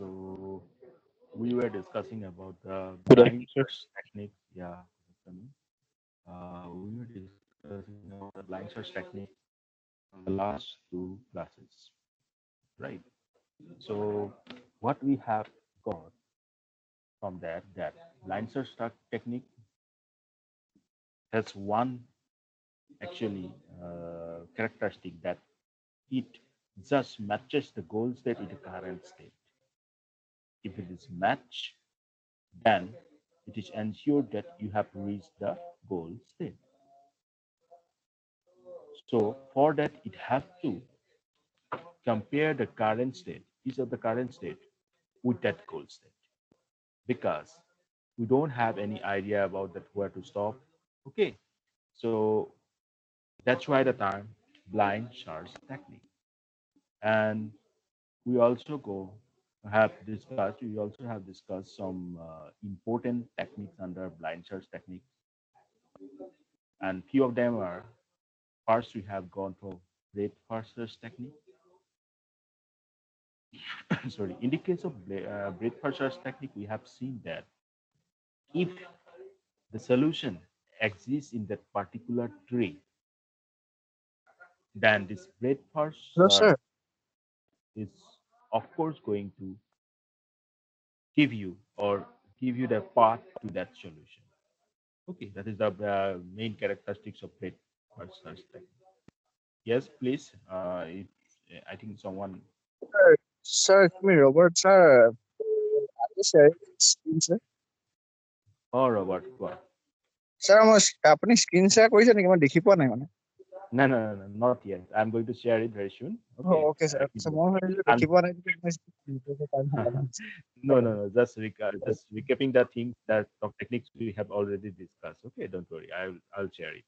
So we were discussing about the Good blind afternoon, sir. search technique. Yeah, good afternoon. We were discussing about the blind search technique from the last two classes, right? So what we have got from that blind search technique has one actually characteristic that it just matches the goal state in the current state. If it is match, then it is ensured that you have reached the goal state. So for that, it has to compare the current state, each of the current state, with that goal state, because we don't have any idea about that where to stop. Okay, so that's why the term blind search technique. And we also we also have discussed some important techniques under blind search technique, and few of them are: first, we have gone through breadth first search technique. Sorry, in the case of breadth first search technique, we have seen that if the solution exists in that particular tree, then this breadth first Hello, sir. search is of course going to give you or give you the path to that solution. Okay, that is the main characteristics of breadth first search technique. Yes, please. If, I think someone. Sir, it's me, Robert, sir. Are you sharing screen, sir? Oh, Robert, what? Sir, মই আপুনি screen share কৰিছে নেকি? মই দেখি পোৱা নাই মানে। No, no, no, no, not yet. I'm going to share it very soon. Okay. Okay sir. Keep আচ্ছা, it. মই ভাবিলোঁ I'm দেখি পোৱা নাই নেকি? মই screen share কৰিব টাইম নাপালো। no, no, no. Just recapping the things that of techniques we have already discussed. Okay, don't worry. I'll share it.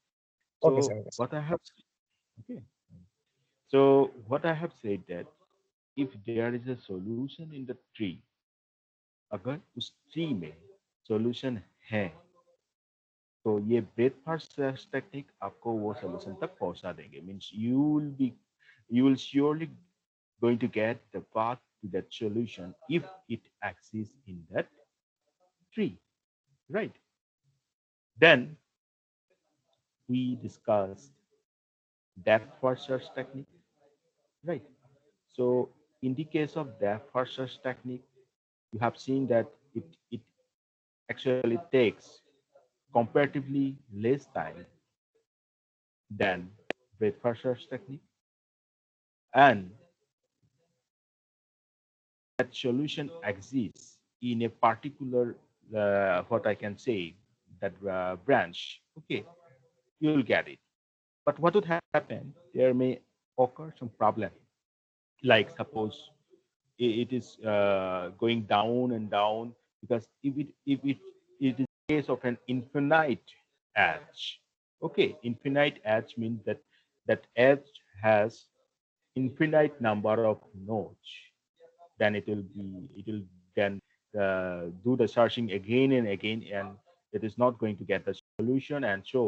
Okay So sir, okay sir. what I have okay. So what I have said that if there is a solution in the tree, अगर उस tree में solution है, तो ये breadth first search technique आपको वो solution तक पहुंचा देंगे. Means you will surely going to get the path to that solution if it exists in that tree, right? Then we discussed depth first search technique, right? So in the case of depth first search technique, you have seen that it actually takes comparatively less time than breadth first search technique, and that solution exists in a particular what I can say that branch. Okay, you'll get it. But what would happen? There may occur some problem. Like suppose it is going down and down, because if it is case of an infinite edge. Okay, infinite edge means that that edge has infinite number of nodes. Then it will then do the searching again and again, and it is not going to get the solution, and so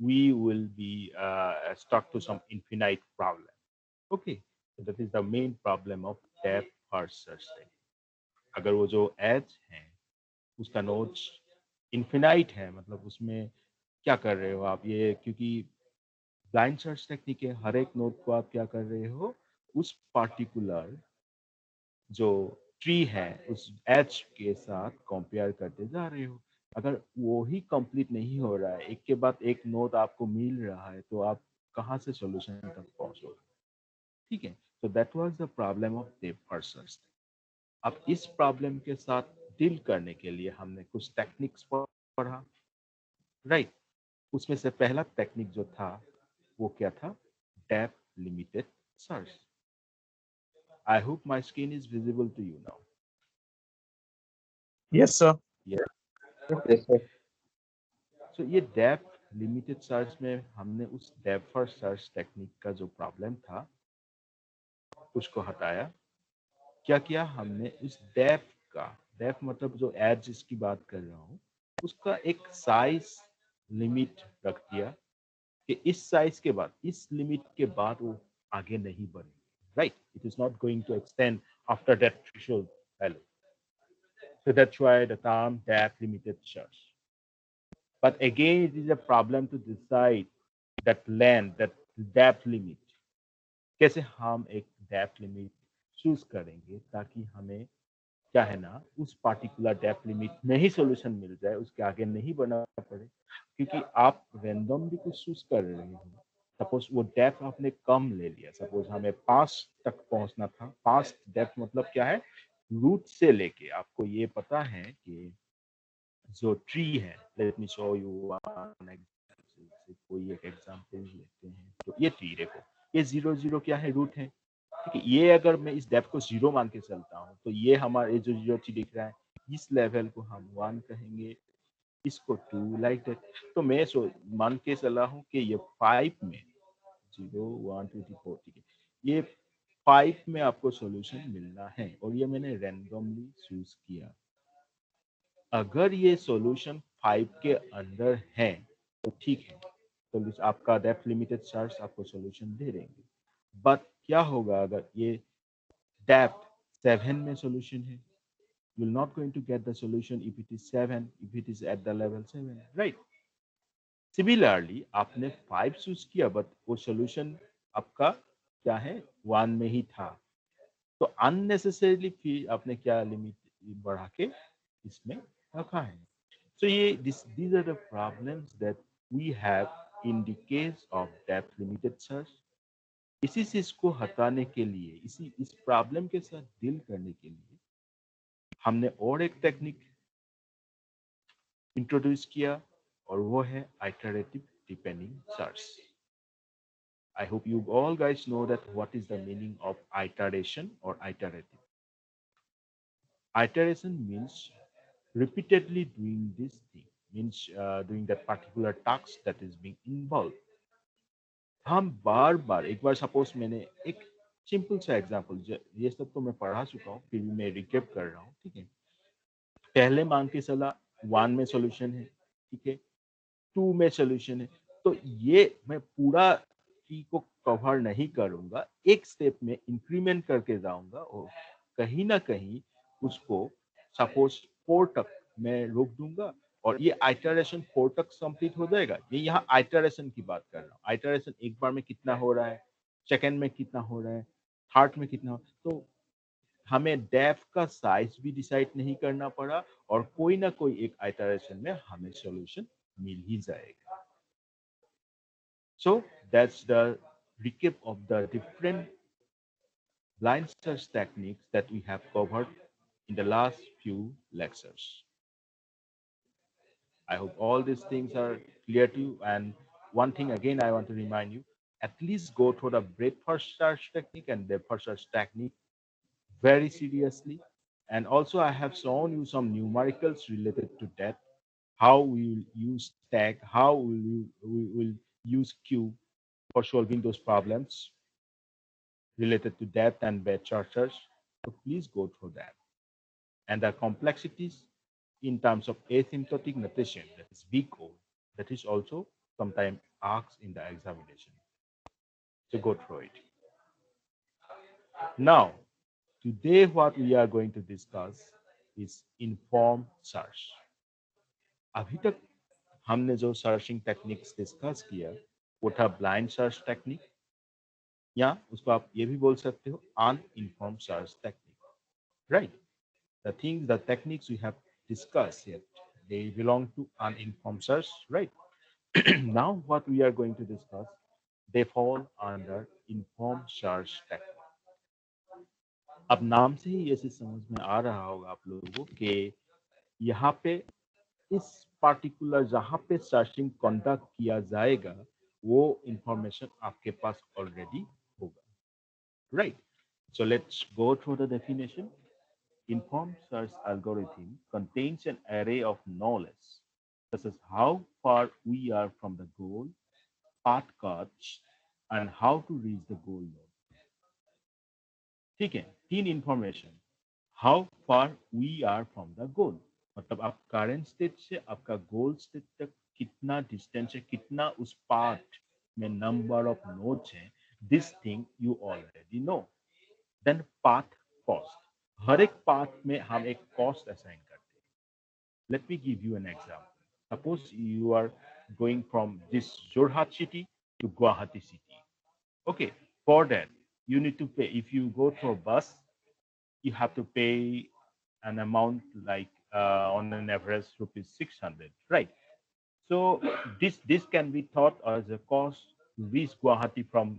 we will be stuck to some infinite problem. Okay, so that is the main problem of depth first search technique. अगर वो जो as है उसका notes infinite है, मतलब उसमें क्या कर रहे हो आप, ये क्योंकि ब्लाइंड सर्च टेक्निक है, हर एक नोट को आप क्या कर रहे हो, उस पार्टिकुलर जो ट्री है उस एच के साथ कंपेयर करते जा रहे हो. अगर वो ही कंप्लीट नहीं हो रहा है, एक के बाद एक नोट आपको मिल रहा है, तो आप कहाँ से सॉल्यूशन तक पहुंचोगे. ठीक है, तो that was the problem of depth first search. अब इस प्रॉब्लम के साथ डील करने के लिए हमने कुछ टेक्निक्स पढ़ा, राइट. उसमें से पहला टेक्निक जो था वो क्या था, depth limited search. I hope my screen is visible to you now. Yes, sir. Yes, okay. Yes, sir. So ये डेप्थ लिमिटेड सर्च में हमने उस डेप्थ फर्स्ट सर्च टेक्निक का जो प्रॉब्लम था उसको हटाया. क्या किया हमने, उस डेप्थ का, डेप्थ मतलब जो एज की बात कर रहा हूँ, उसका एक साइज लिमिट रख दिया कि इस साइज के बाद, इस लिमिट के बाद वो आगे नहीं बढ़ेगी, right. It is not going to extend after that threshold. value. So that's why the term depth limited search. But again, it is a problem to decide that length, that depth limit. कैसे हम एक depth limit choose करेंगे ताकि हमें क्या है ना उस पार्टिकुलर डेप्थ लिमिट में ही सोल्यूशन मिल जाए, उसके आगे नहीं बढ़ना पड़े, क्योंकि आप रेंडमली कुछ चूज कर रहे हो। सपोज वो डेप्थ आपने कम ले लिया, सपोज हमें 5 तक पहुंचना था। 5 डेप्थ मतलब क्या है, रूट से लेके आपको ये पता है कि जो ट्री है, let me show you one example. कोई एक एग्जांपल लेते हैं, तो ये ट्री देखो, ये 0 0 क्या है, रूट है। ठीक है, ये अगर मैं इस डेप्थ को 0 मान के चलता हूँ तो ये हमारा ये जो 0 दिख रहा है, इस लेवल को हम 1 कहेंगे, इसको 2, लाइक दैट। तो मैं मान के चला हूँ कि ये 5 में 0 1 2 3 4, ठीक है, ये 5 में आपको सॉल्यूशन मिलना है और ये मैंने रैंडमली चूज किया। अगर ये सॉल्यूशन 5 के अंदर है तो ठीक है, तो आपका डेप्थ लिमिटेड सर्च आपको सॉल्यूशन दे देंगे। बट क्या होगा अगर ये डेप्थ 7 में सॉल्यूशन है, you will not going to get the solution if it is 7, if it is at the level 7, right? Similarly, आपने 5 चूज किया बट वो सॉल्यूशन आपका क्या है, 1 में ही था, तो अननेसेसरीली फिर आपने क्या लिमिट बढ़ा के इसमें रखा है। So these are the problems that we have in the case of depth limited search. इसी चीज को हटाने के लिए, इसी इस प्रॉब्लम के साथ डील करने के लिए हमने और एक टेक्निक इंट्रोड्यूस किया और वो है iterative depending search. I hope you all guys know that what is the meaning of iteration or iterative. Iteration means repeatedly doing this thing, means doing that particular task that is being involved. हम बार बार, एक बार suppose मैंने एक simple सा example, ये सब तो मैं पढ़ा चुका हूँ, फिर भी मैं रिकेप कर रहा हूँ, ठीक है। पहले मान के चला 1 में सॉल्यूशन है, ठीक है, 2 में सॉल्यूशन है, तो ये मैं पूरा की को कवर नहीं करूंगा, एक स्टेप में इंक्रीमेंट करके जाऊंगा और कहीं ना कहीं उसको सपोज 4 तक मैं रोक दूंगा और ये आइटरेशन 4 तक कंप्लीट हो जाएगा। ये यहाँ आइटरेशन की बात कर रहा हूँ। आइटरेशन एक बार में कितना हो रहा है, सेकेंड में कितना हो रहा है, थर्ड में कितना तो हमें डेप्थ का साइज भी डिसाइड नहीं करना पड़ा और कोई ना कोई एक आइटरेशन में हमें सॉल्यूशन मिल ही जाएगा। So that's the recap of the different blind search techniques that we have covered in the last few lectures. I hope all these things are clear to you. And one thing again, I want to remind you, at least go through the breadth first search technique and depth first search technique very seriously. And also I have shown you some numericals related to that, how we will use tag, how we will use Q for solving those problems related to depth and bed charters. So please go through that. And the complexities in terms of asymptotic notation, that is big O, that is also sometimes asked in the examination. So go through it. Now, today what we are going to discuss is informed search. अभी तक हमने जो searching techniques discuss किया वो था blind search technique, या उसको आप ये भी बोल सकते हो uninformed search technique, right? The things, the techniques we have discussed here, they belong to uninformed search, right? Now what we are going to discuss, they fall under informed search technique. अब नाम से ही ऐसे समझ में आ रहा होगा आप लोगों को कि यहाँ पे इस पार्टिकुलर जहाँ पे सर्चिंग कंडक्ट किया जाएगा वो इंफॉर्मेशन आपके पास ऑलरेडी होगा, right? So let's go through the definition. Informed search algorithm contains an array of knowledge, such as how far we are from the goal, path cuts, and how to reach the goal node. ठीक है, 3 information, how far we are from the goal, मतलब आप current state से आपका गोल state तक कितना distance है, कितना उस पाथ में नंबर ऑफ नोड्स हैं, this thing you already know. Then path cost. हर एक पाथ में हम एक कॉस्ट असाइन करते हैं. Let me give you an example. Suppose you are going from this Jorhat city to Guwahati city. Okay, for that you need to pay. If you go through a bus, you have to pay an amount like on an average rupees 600, right? So this can be thought as a cost to reach Guwahati from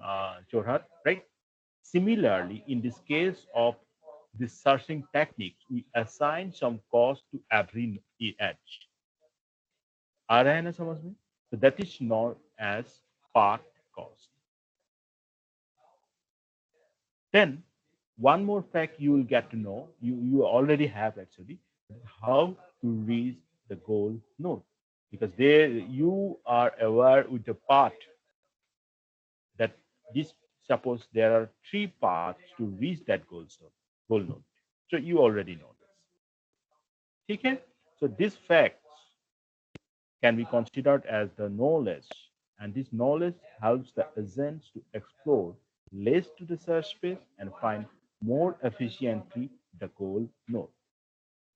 Jorhat, right? Similarly, in this case of this searching techniques, we assign some cost to every edge. आ रहा है ना समझ में? So that is known as path cost. Then one more fact you will get to know, you already have actually, how to reach the goal node. Because there you are aware with the path that this, suppose there are three paths to reach that goal node. So you already know this. Okay? So these facts can be considered as the knowledge, and this knowledge helps the agents to explore less to the search space and find more efficiently the goal node.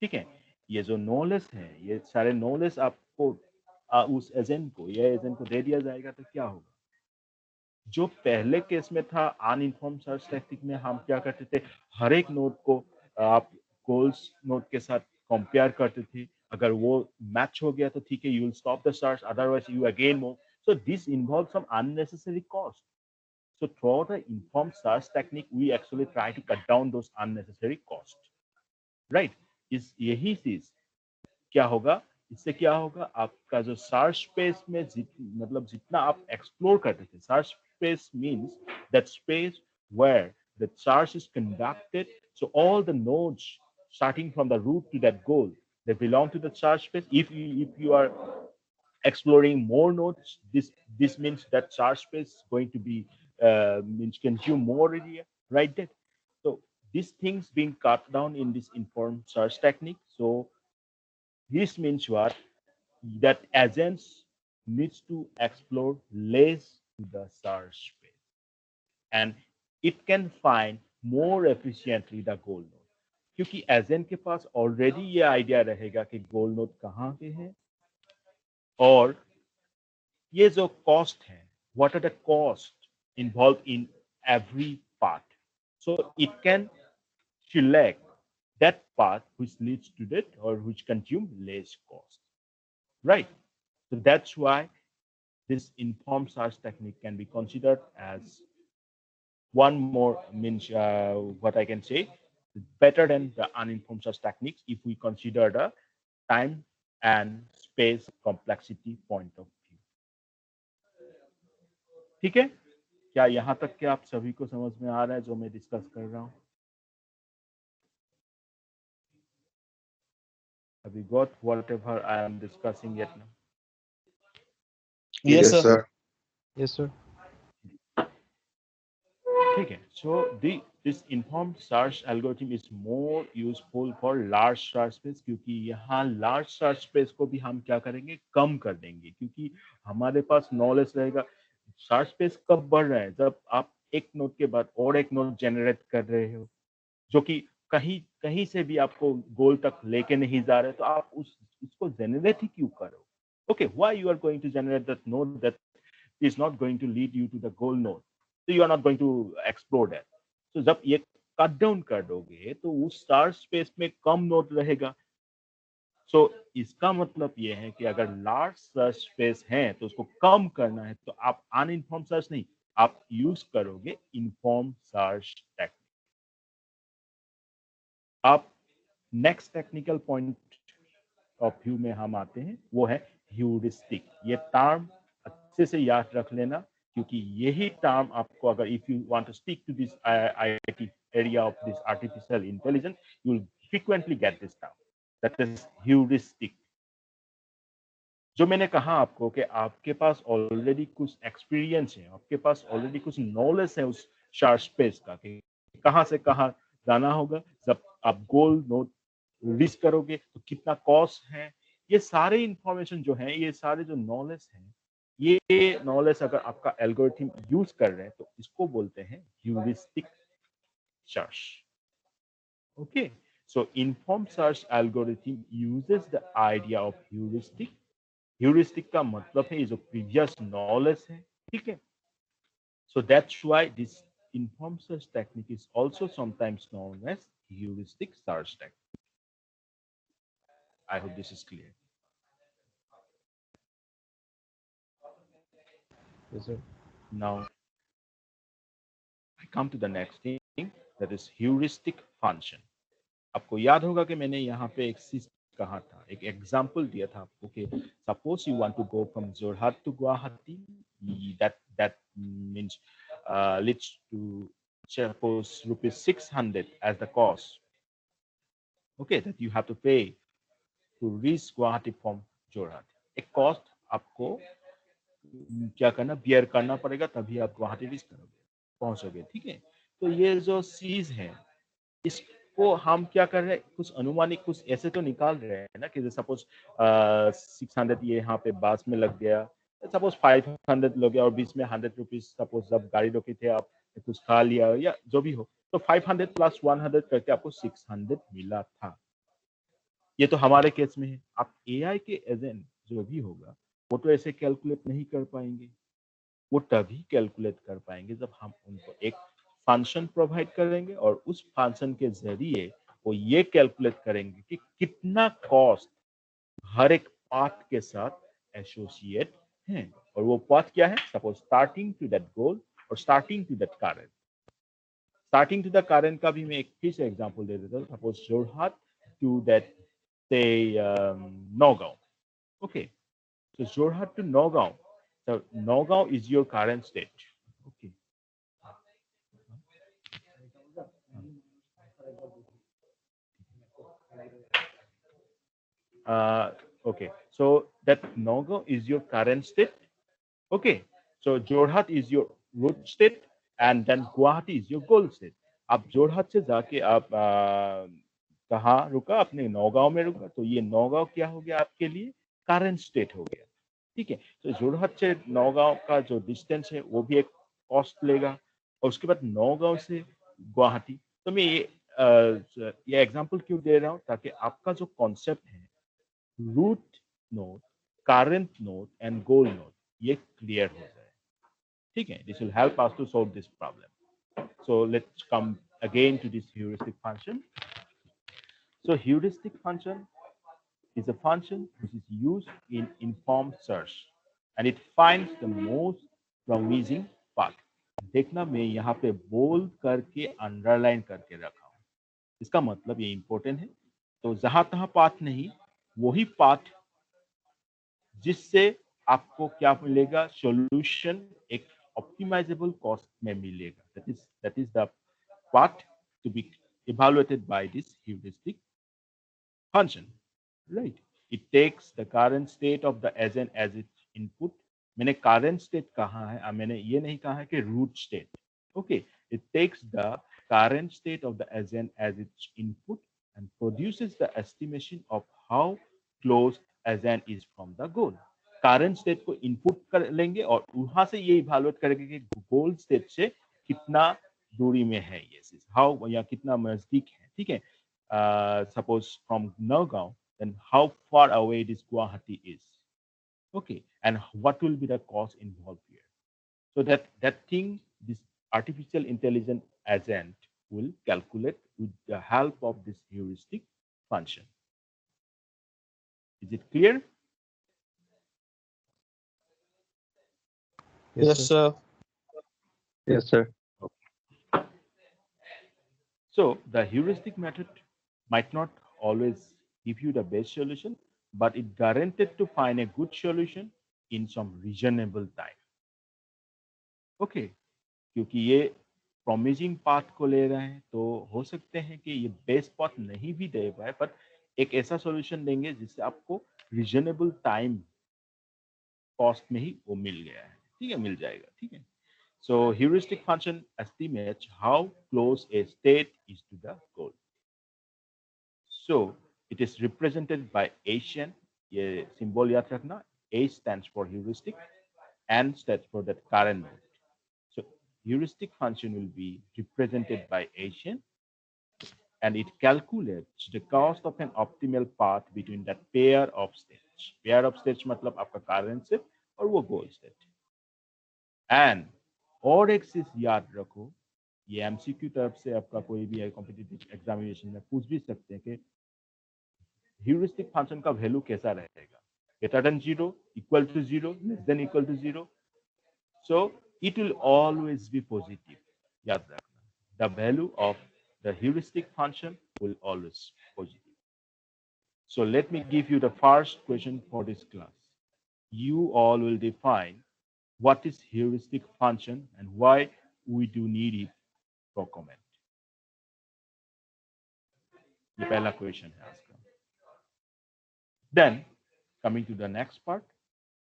ठीक है, ये जो knowledge है, ये सारे knowledge आपको उस agent को या एजेंट को दे दिया जाएगा तो क्या होगा? जो पहले केस में था अनइन्फॉर्म्ड सर्च टेक्निक में हम क्या करते थे, हर एक नोड को आप गोल्स नोड के साथ कंपेयर करते थे. अगर वो मैच हो गया तो ठीक है, you will stop the search, otherwise you again move. So this involves some unnecessary cost. So through the informed search technique, we actually try to cut down those unnecessary costs. Right? इस यही चीज क्या होगा, इससे क्या होगा, आपका जो सर्च स्पेस में मतलब जितना आप एक्सप्लोर करते थे, search space means that space where the search is conducted. So all the nodes starting from the root to that goal, they belong to the search space. If you are exploring more nodes, this means that search space is going to be means consume more area, right there. So these things being cut down in this informed search technique. So this means what? That agents needs to explore less to the search space, and it can find more efficiently the goal node. क्योंकि agent के पास already ये idea रहेगा कि गोल node कहाँ पे है, और ये जो कॉस्ट है, what are the costs involved in every part. So it can select that path which leads to that or which consume less cost, right? So that's why this informed search technique can be considered as one more means what I can say, better than the uninformed search techniques if we consider the time and space complexity point of view. ठीक है, क्या यहाँ तक के आप सभी को समझ में आ रहा है जो मैं डिस्कस कर रहा हूँ? Have you got whatever I am discussing yet now? Yes, sir. Yes, sir. ठीक है. So this informed search algorithm is more useful for large search space, क्योंकि यहाँ large search space को भी हम क्या करेंगे, कम कर देंगे, क्योंकि हमारे पास नॉलेज रहेगा. सर्च स्पेस कब बढ़ रहा है, जब आप एक नोड के बाद और एक नोड जनरेट कर रहे हो, जो कि कहीं कहीं से भी आपको गोल तक लेके नहीं जा रहे, तो आप उसको जनरेट ही क्यों करो? Okay, why you are going to generate that node that is not going to lead you to the goal node? So you are not going to explore that. So जब ये कट डाउन कर दोगे तो उस search space में कम node रहेगा. सो इसका मतलब ये है कि अगर लार्ज सर्च स्पेस है तो उसको कम करना है, तो आप अनइन्फॉर्म सर्च नहीं, आप यूज करोगे इन्फॉर्म सर्च टेक्निक. आप next technical point of view में हम आते हैं, वो है ह्यूरिस्टिक. ये टर्म अच्छे से याद रख लेना, क्योंकि यही टर्म आपको, अगर if you want to stick to this IIT area of this artificial intelligence, you will frequently get this term, that is heuristic. जो मैंने कहा आपको कि आपके पास ऑलरेडी कुछ एक्सपीरियंस है, आपके पास ऑलरेडी कुछ नॉलेज है उस सर्च स्पेस का कि कहाँ से कहाँ जाना होगा, जब आप गोल नोड रीच करोगे तो कितना कॉस्ट है, ये सारे इंफॉर्मेशन जो है, ये सारे जो नॉलेज है, ये नॉलेज अगर आपका एल्गोरिथम यूज कर रहे हैं तो इसको बोलते हैं heuristic search. Okay, So informed search algorithm uses the idea of heuristic. Heuristic का मतलब है ये जो previous knowledge है, ठीक है? So that's why this informed search technique is also sometimes known as heuristic search technique. I hope this is clear. Yes, sir. Now I come to the next thing, that is heuristic function. आपको याद होगा कि मैंने यहाँ पे एक चीज कहा था, एक एग्जाम्पल दिया था आपको कि suppose you want to go from Jorhat to Guwahati, that means leads to suppose rupees 600 as the cost, okay, that you have to pay to reach Guwahati from Jorhat. एक कॉस्ट आपको क्या करना, बियर करना पड़ेगा, तभी आप गुवाहाटी रीच करोगे, पहुंचोगे, ठीक है? तो ये जो चीज है, इसको हम क्या कर रहे हैं, कुछ अनुमानित कुछ ऐसे तो निकाल रहे हैं ना कि सपोज 600 ये यहाँ पे बस में लग गया, सपोज 500 लग गया और बीच में 100 रुपीज सपोज जब गाड़ी रोकी थे आप कुछ खा लिया या जो भी हो, तो 500 प्लस 100 करके आपको 600 मिला था. ये तो हमारे केस में है. आप एआई के एजेंट जो भी होगा वो तो ऐसे कैलकुलेट नहीं कर पाएंगे. वो तभी कैलकुलेट कर पाएंगे जब हम उनको एक फंक्शन प्रोवाइड करेंगे और उस फंक्शन के जरिए वो ये कैलकुलेट करेंगे कि कितना कॉस्ट हर एक पाथ के साथ एसोसिएट है. और वो पाथ क्या है, suppose starting to that goal और स्टार्टिंग टू दैट कारण. स्टार्टिंग टू द कारण का भी मैं एक फिर से एग्जांपल दे देता हूँ. सपोज जोरहाट टू दैट से Naugaon. Okay, so Jorhat to Nagaon. So Nagaon is your current state. Okay. Okay. So that Nagaon is your current state. Okay. So Jorhat is your root state, and then Guwahati is your goal state. आप जोरहाट से जाके आप कहाँ रुका, अपने नौगांव में रुका, तो ये नौगांव क्या हो गया आपके लिए, करंट स्टेट हो गया. ठीक है. तो जोरहाट से नौगांव का जो डिस्टेंस है वो भी एक कॉस्ट लेगा, और उसके बाद नौगांव से गुवाहाटी. तो मैं ये एग्जांपल क्यों दे रहा हूँ, ताकि आपका जो कॉन्सेप्ट है root node, current node and goal node, ये क्लियर हो जाए. ठीक है. This will help us to solve this problem. So let's come again to this heuristic function. So heuristic function is a function which is used in informed search and it finds the most promising path. देखना, मैं यहाँ पे bold करके underline करके रखा हूँ. इसका मतलब ये इंपॉर्टेंट है. तो जहां तहां पाथ नहीं, वही पाथ जिससे आपको क्या मिलेगा, सॉल्यूशन एक ऑप्टिमाइजेबल कॉस्ट में मिलेगा. that is the path to be evaluated by this heuristic function, right? It takes the current state of the agent as its input. मैंने current state कहा है, मैंने ये नहीं कहा है कि root state. Okay, it takes the current state of the agent as its input and produces the estimation of how close agent is from the goal. current state को input कर लेंगे और वहां से ये evaluate करेंगे कि goal state से कितना दूरी में है ये चीज, how या कितना नजदीक है. ठीक है. Suppose from Nagaon, then how far away this Guwahati is. Okay, and what will be the cost involved here? So that thing, this artificial intelligence agent will calculate with the help of this heuristic function. Is it clear? Yes, sir. Yes, sir. Okay. So the heuristic method might not always give you the best solution, but it guaranteed to find a good solution in some reasonable time. Okay, क्योंकि ये promising path को ले रहे हैं, तो हो सकते हैं कि ये बेस्ट पाथ नहीं भी दे पाए, पर एक ऐसा सॉल्यूशन देंगे जिससे आपको रीजनेबल टाइम कॉस्ट में ही वो मिल गया है. ठीक है, मिल जाएगा. ठीक है. So heuristic function estimates how close a state is to the goal. So it is represented by Asian. ये symbol याद रखना. A stands for heuristic, and stands for that current node. So heuristic function will be represented by Asian, and it calculates the cost of an optimal path between that pair of states. Pair of states मतलब आपका current state और वो goal state. And और एक चीज याद रखो, ये एमसीक्यू तरफ से आपका कोई भी कॉम्पिटिटिव एग्जामिनेशन में पूछ भी सकते हैं कि ह्यूरिस्टिक फंक्शन का वैल्यू कैसा रहेगा, greater than 0, equal to 0, less than equal to 0. So it will always be positive. याद रखना, the value of the heuristic function will always positive. So let me give you the first question for this class. You all will define what is heuristic function and why we do need it for comment. ये पहला question है आज का. Then coming to the next part,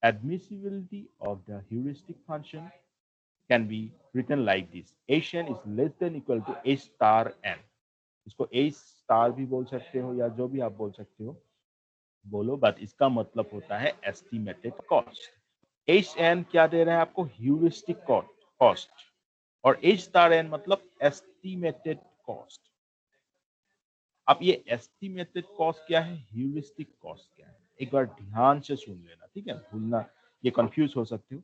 admissibility of the heuristic function can be written like this: hn is less than equal to h star n. इसको h star भी बोल सकते हो या जो भी आप बोल सकते हो बोलो, बट इसका मतलब होता है एस्टिमेटेड कॉस्ट. एच एन क्या दे रहा है आपको? Heuristic cost. और एच स्टार एन मतलब एस्टिमेटेड कॉस्ट. अब ये एस्टिमेटेड कॉस्ट क्या है, ह्यूरिस्टिक कॉस्ट क्या है, एक बार ध्यान से सुन लेना, ठीक है, भूलना, ये कंफ्यूज हो सकते हो.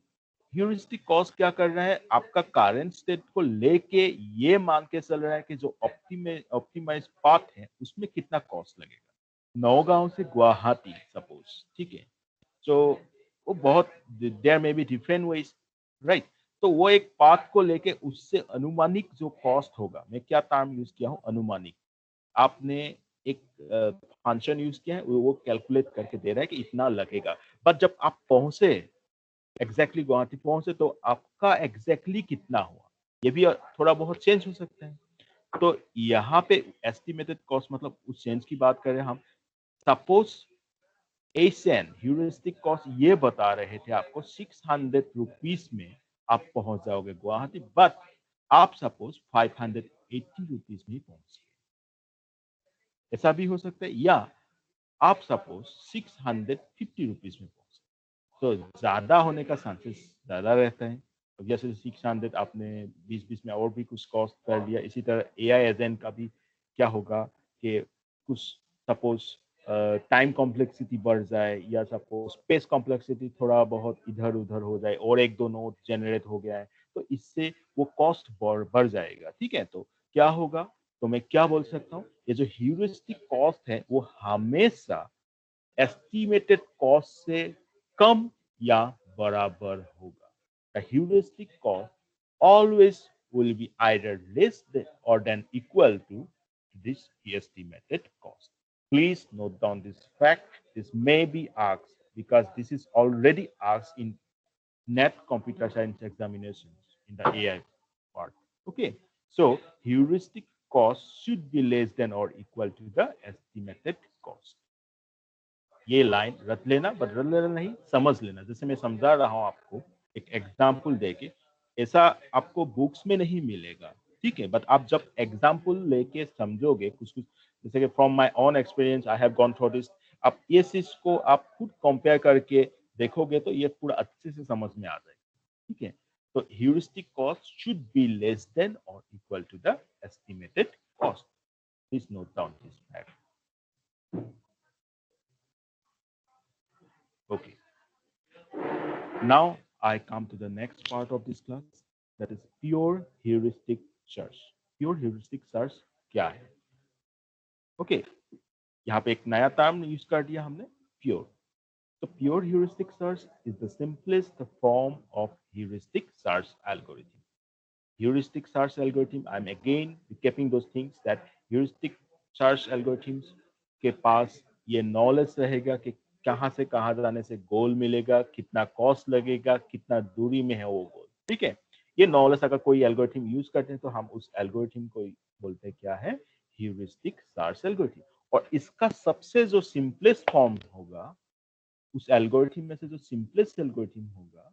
ह्यूरिस्टिक कॉस्ट क्या कर रहा है, आपका करंट स्टेट को लेके ये मान के चल रहा है कि जो ऑप्टिमाइज पाथ है उसमें कितना कॉस्ट लगेगा. नौगांव से गुवाहाटी सपोज, ठीक है, तो वो बहुत, there may be different ways, right. तो वो एक पाथ को लेके उससे अनुमानिक जो कॉस्ट होगा, मैं क्या टर्म यूज किया हूँ, अनुमानिक. आपने एक फंक्शन यूज किया है, वो कैलकुलेट करके दे रहा है कि इतना लगेगा, बट जब आप पहुंचे एग्जैक्टली गुवाहाटी पहुंचे तो आपका एग्जैक्टली कितना हुआ, ये भी थोड़ा बहुत चेंज हो सकता है. तो यहाँ पे एस्टिमेटेड कॉस्ट मतलब उस चेंज की बात करें हम. सपोज एशियन ह्यूरिस्टिक कॉस्ट ये बता रहे थे आपको 600 रुपीज में आप पहुंच जाओगे गुवाहाटी, बट आप सपोज 580 रुपीज में पहुंच गए, ऐसा भी हो सकता है. या आप सपोज 650 रुपीज में पहुंचे, तो ज्यादा होने का चांसेस ज्यादा रहता है. अब जैसे 600 आपने 20-20 में और भी कुछ कॉस्ट कर लिया. इसी तरह एआई एजेंट का भी क्या होगा कि कुछ सपोज टाइम कॉम्प्लेक्सिटी बढ़ जाए या सपोज स्पेस कॉम्प्लेक्सिटी थोड़ा बहुत इधर उधर हो जाए और एक दो नोट जनरेट हो गया है, तो इससे वो कॉस्ट बढ़ जाएगा, ठीक है. तो क्या होगा, तो मैं क्या बोल सकता हूँ, ये जो ह्यूरिस्टिक कॉस्ट है वो हमेशा एस्टिमेटेड कॉस्ट से कम या बराबर होगा. The heuristic cost always will be either less than or than equal to this estimated cost. Please note down this fact. This may be asked because this is already asked in NET computer science examinations in the AI part. Okay, so heuristic cost should be less than or equal to the estimated cost. ये line रट लेना, but रट लेना नहीं, समझ लेना. जैसे मैं समझा रहा हूँ आपको एक एग्जाम्पल देके, ऐसा आपको बुक्स में नहीं मिलेगा, ठीक है, बट आप जब एग्जाम्पल लेके समझोगे कुछ कुछ, जैसे कि from my own experience I have gone through this, आप ये चीज को आप खुद कंपेयर करके देखोगे तो ये पूरा अच्छे से समझ में आ जाएगा, ठीक है. तो heuristic cost should be less than और equal to the estimated cost. Please note down this fact. Okay. Now I come to the next part of this class, that is pure heuristic search. Pure heuristic search क्या है? Okay, यहाँ पे एक नया term use कर दिया हमने, pure. So pure heuristic search is the simplest form of heuristic search algorithm. Heuristic search algorithm, I'm again recapping those things, that heuristic search algorithms के पास ये नॉलेज रहेगा कि कहाँ से कहाँ जाने से गोल मिलेगा, कितना कॉस्ट लगेगा, कितना दूरी में है वो गोल, ठीक है. ये नॉलेज अगर कोई एल्गोरिथम यूज करते हैं तो हम उस एल्गोरिथम को बोलते हैं क्या है, ह्यूरिस्टिक सर्च एल्गोरिथम. और इसका सबसे जो सिंपलेस्ट फॉर्म होगा, उस एल्गोरिथम में से जो सिंपलेस्ट एल्गोरिथम होगा,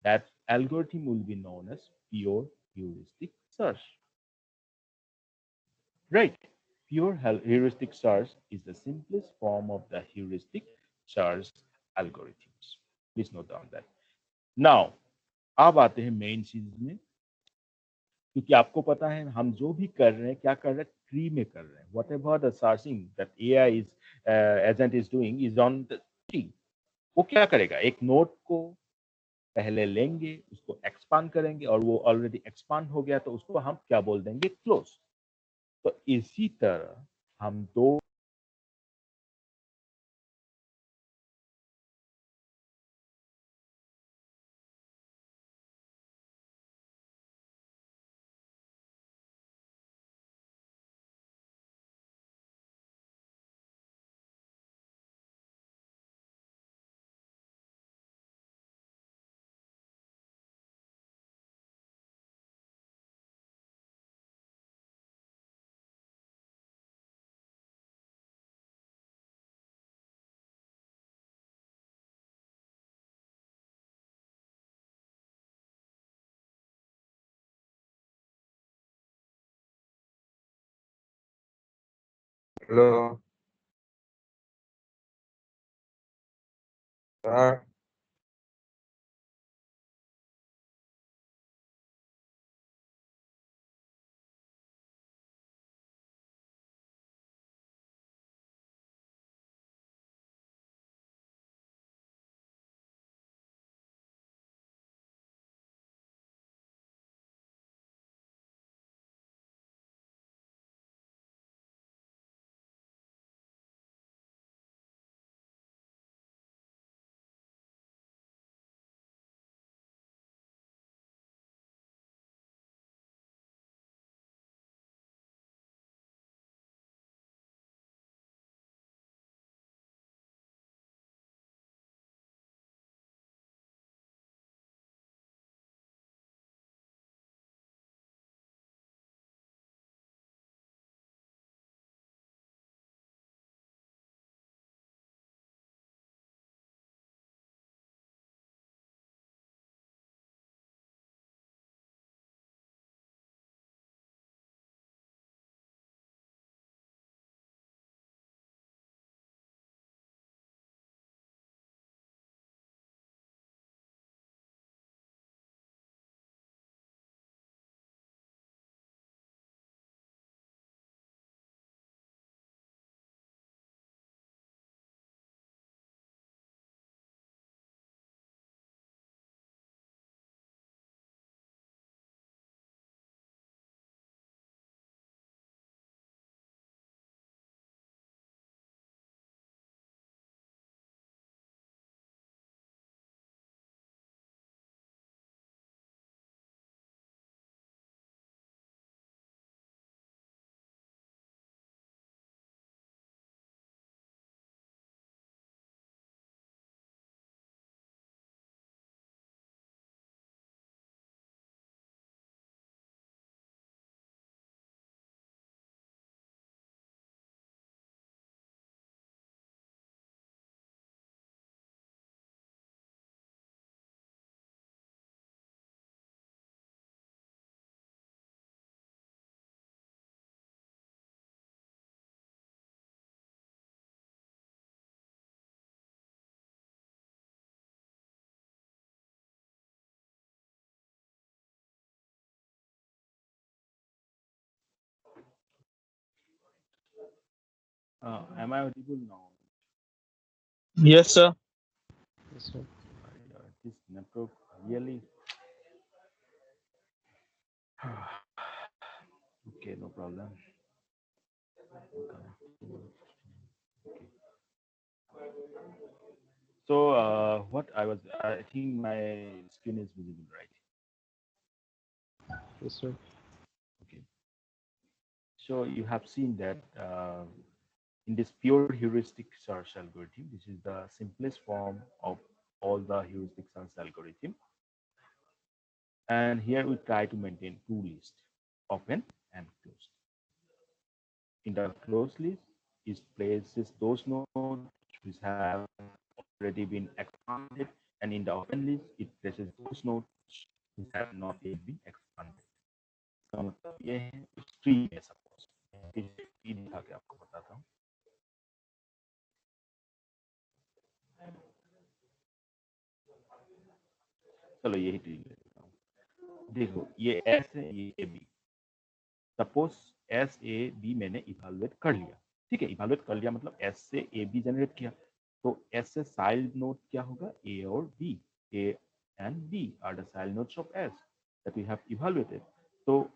that algorithm will be known as pure heuristic search. Right? Pure heuristic search is the simplest form of the heuristic search algorithms. Please note down that. Now, अब आते हैं main चीज में, क्योंकि आपको पता है हम जो भी कर रहे हैं क्या कर रहे हैं ट्री में कर रहे हैं what ever the searching that AI is agent is doing is on the tree. वो क्या करेगा एक नोट को पहले लेंगे उसको एक्सपांड करेंगे और वो ऑलरेडी एक्सपांड हो गया तो उसको हम क्या बोल देंगे क्लोज। तो इसी तरह हम दो Hello, sir. am I audible now? Yes, sir. Yes, sir. This network really okay, no problem. So what I think my screen is visible, right? Yes, sir. Okay. So you have seen that in this pure heuristic search algorithm, this is the simplest form of all the heuristic search algorithm. And here we try to maintain two lists, open and closed. In the closed list, it places those nodes which have already been expanded, and in the open list, it places those nodes which have not yet been expanded. इसका मतलब ये है tree है suppose tree दिखा के आपको बताता हूँ। चलो यही ट्री ले लेता हूँ। देखो ये एस है, ये A B. Suppose S A B मैंने इवेलुएट कर लिया, ठीक है, इवेलुएट कर लिया मतलब एस से ए बी जनरेट किया। तो एस से साइल्ड नोड क्या होगा, ए और B. A and B are the child nodes of S that we have evaluated. तो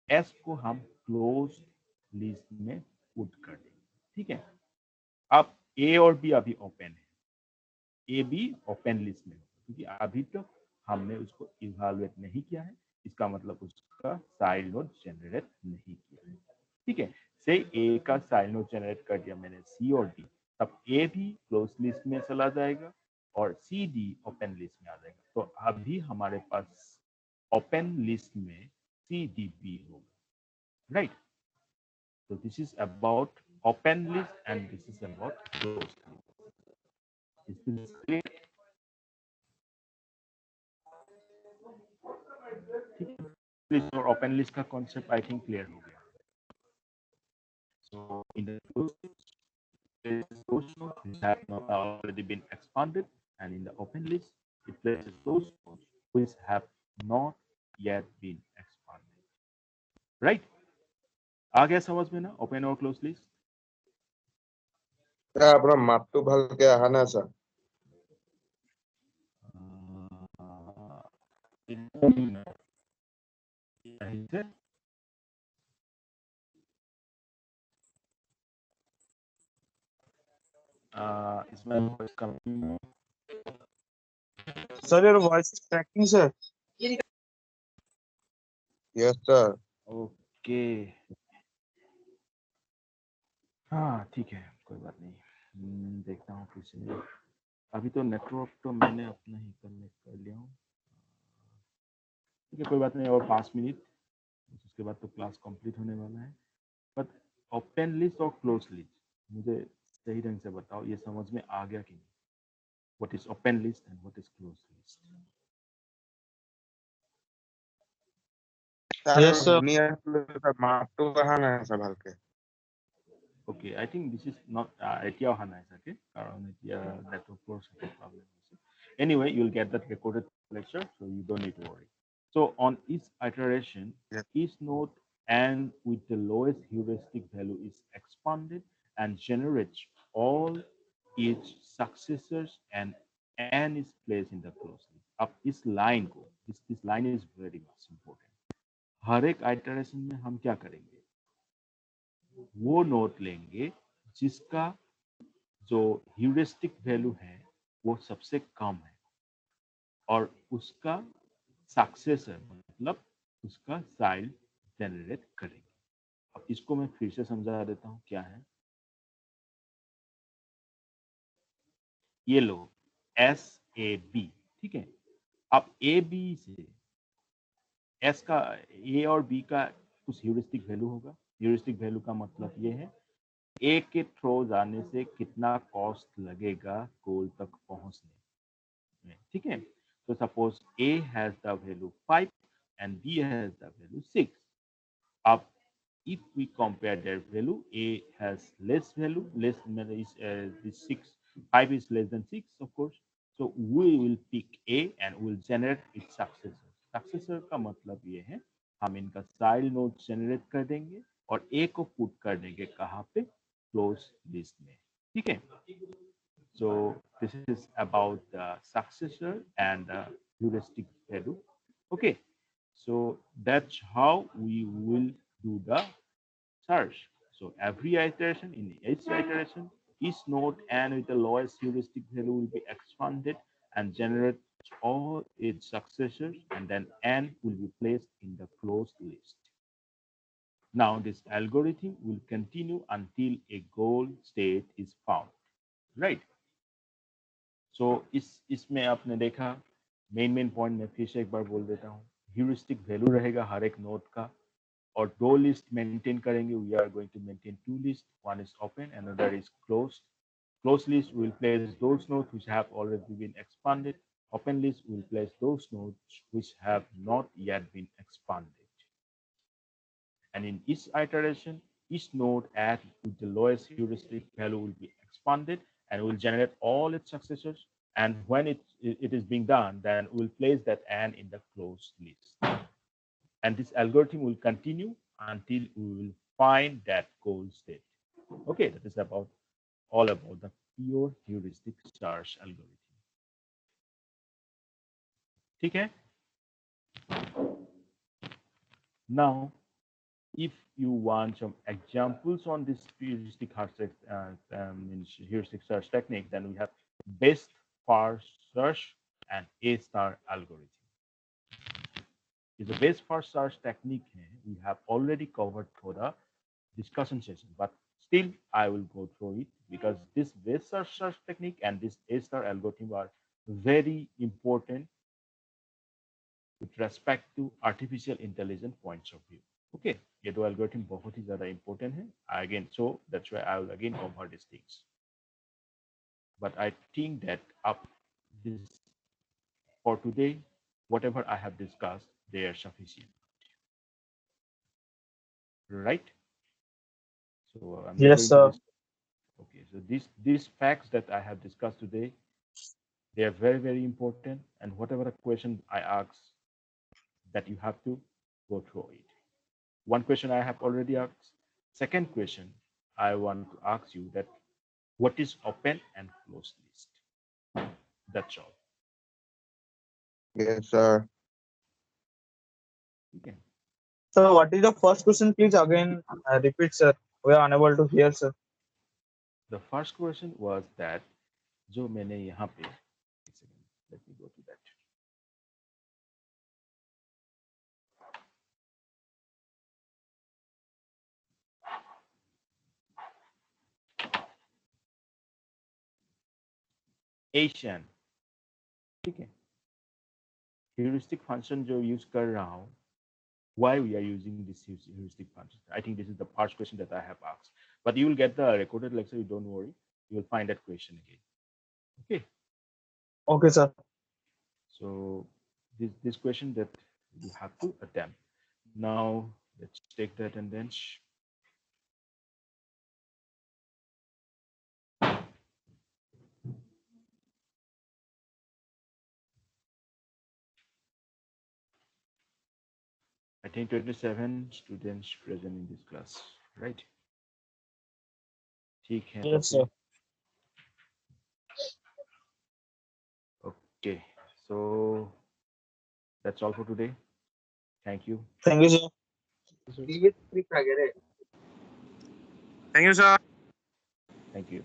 एस को हम क्लोज लिस्ट में पुट कर देंगे, ठीक है। अब ए और बी अभी ओपन है, ए बी ओपन लिस्ट में, क्योंकि अभी तक हमने उसको इवेलुएट नहीं किया है, इसका मतलब उसका साइल्ड नोड जनरेट नहीं किया है, ठीक है। से ए का साइल्ड नोड जनरेट कर दिया मैंने सी और डी, तब ए भी क्लोज लिस्ट में चला जाएगा और सी डी ओपन लिस्ट में आ जाएगा। तो अभी हमारे पास ओपन लिस्ट में सी डी बी होगा, right. So this is about open list and this is about closed list. Is this clear? List और open list का concept I think clear हो गया. So in the closed list, there is those nodes which have not already been expanded, and in the open list, it places those nodes which have not yet been expanded. Right? आ गया समझ में ना open और closed list? আপোনাৰ মাতটো ভালকে অহা নাই sir. Is my voice coming? Sir, your voice is cracking, sir. Yes, sir. Okay. हाँ ठीक है, कोई बात नहीं। देखता हूँ फिर से। अभी तो नेटवर्क तो मैंने अपना ही कनेक्ट कर लिया हूँ, ठीक है, कोई बात नहीं। और 5 मिनट, उसके बाद तो क्लास कंप्लीट होने वाला है। बट ओपन लिस्ट और क्लोज लिस्ट मुझे सही ढंग से बताओ, ये समझ में आ गया कि नहीं? What is open list and what is close list? Yes, sir. শুনি আছিলো স্যার, মাতটো অহা নাই স্যার ভালকে। Okay, I think this is not এতিয়া অহা নাই চাগে, কাৰণ এতিয়া নেটৱৰ্কৰ চাগে প্ৰব্লেম হৈছে। Anyway, you'll get that recorded lecture, so you don't need to worry. So on each iteration, Yes. each node and with the lowest heuristic value is expanded and generates all its successors, and n is placed in the closed list. अब इस line को, this line is very much important. हर एक iteration में हम क्या करेंगे, वो note लेंगे जिसका जो ह्यूरिस्टिक वैल्यू है वो सबसे कम है और उसका सक्सेसर मतलब उसका चाइल्ड जनरेट करेंगे। अब इसको मैं फिर से समझा देता हूँ क्या है। ये लो एस ए बी, ठीक है। अब ए बी से एस का, ए और बी का कुछ ह्यूरिस्टिक वैल्यू होगा। ह्यूरिस्टिक वैल्यू का मतलब ये है ए के थ्रू जाने से कितना कॉस्ट लगेगा गोल तक पहुंचने में, ठीक है। तो suppose A has the value 5 and B has the value 6. Up, if we compare their value, A has less value, less is this 6, 5 is less than 6, of course. So we will pick A and we'll generate its successor. Successor का मतलब ये है हम इनका child node generate कर देंगे और A को पुट कर देंगे कहाँ पे, क्लोज लिस्ट में, ठीक है। So this is about the successor and the heuristic value. Okay, so that's how we will do the search. So every iteration, in each iteration, each node and with the lowest heuristic value will be expanded and generate all its successors, and then n will be placed in the closed list. Now this algorithm will continue until a goal state is found, right? So इसमें आपने देखा main point में फिर से एक बार बोल देता हूँ, ह्यूरिस्टिक वैल्यू रहेगा हर एक नोड का और दो लिस्ट मेंटेन करेंगे। We are going to maintain two list, one is open and other is closed. Closed list will place those nodes which have already been expanded. Open list will place those nodes which have not yet been expanded. And in each iteration, each node at with the lowest heuristic value will be expanded and will generate all its successors. And when it is being done, then we'll place that n in the closed list. And this algorithm will continue until we will find that goal state. Okay, that is about all about the pure heuristic search algorithm. Okay. Now, if you want some examples on this heuristic search technique, then we have best first search and A-star algorithm. The best first search technique we have already covered for the discussion session, but still I will go through it because this best search technique and this A-star algorithm are very important with respect to artificial intelligence points of view. Okay, ये दो algorithm बहुत ही ज़्यादा important है. Again, so that's why I will again cover these things. But I think that up this for today, whatever I have discussed, they are sufficient. Right? So I'm Yes, referring to sir. this. Okay, so these facts that I have discussed today, they are very, very important. And whatever question I ask, that you have to go through it. One question I have already asked. Second question, I want to ask you that what is open and closed list? That's all. Yes, sir. Okay. So what is the first question, please? Again, repeat, sir. We are unable to hear, sir. The first question was that जो मैंने यहाँ पे let me go to that. Asian, ठीक है. Heuristic function जो use कर रहा हूँ, why we are using this heuristic function? I think this is the first question that I have asked. But you will get the recorded lecture. You don't worry. You will find that question again. Okay. Okay, sir. So this question that you have to attempt. Now let's take that and then. I think 27 students present in this class, right? ठीक है. Yes, sir. Okay, so that's all for today. Thank you. Thank you, sir. Thank you, sir. Thank you.